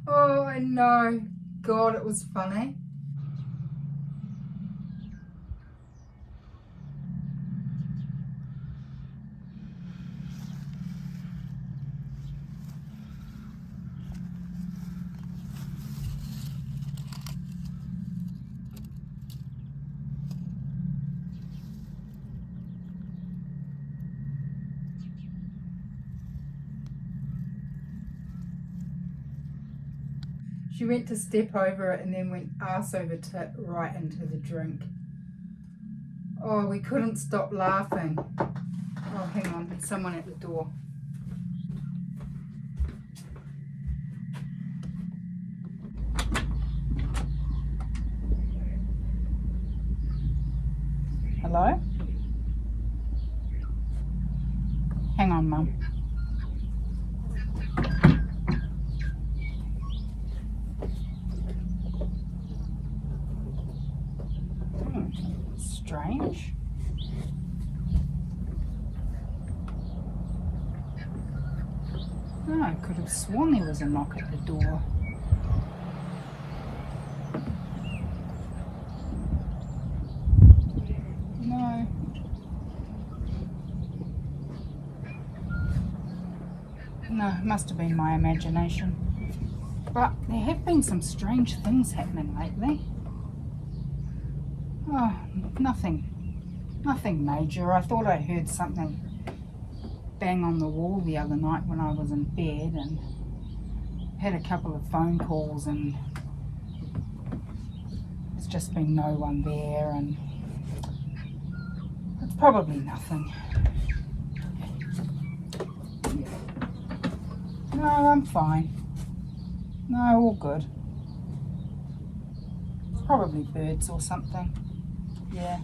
Oh, I know. God, it was funny. She went to step over it and then went arse over tit right into the drink. Oh, we couldn't stop laughing. Oh, hang on, there's someone at the door. Hello? Hang on, Mum. Strange. Oh, I could have sworn there was a knock at the door. No. No, it must have been my imagination. But there have been some strange things happening lately. Oh, nothing major. I thought I heard something bang on the wall the other night when I was in bed, and had a couple of phone calls, and there's just been no one there, and it's probably nothing. No, I'm fine. No, all good. It's probably birds or something. Yeah.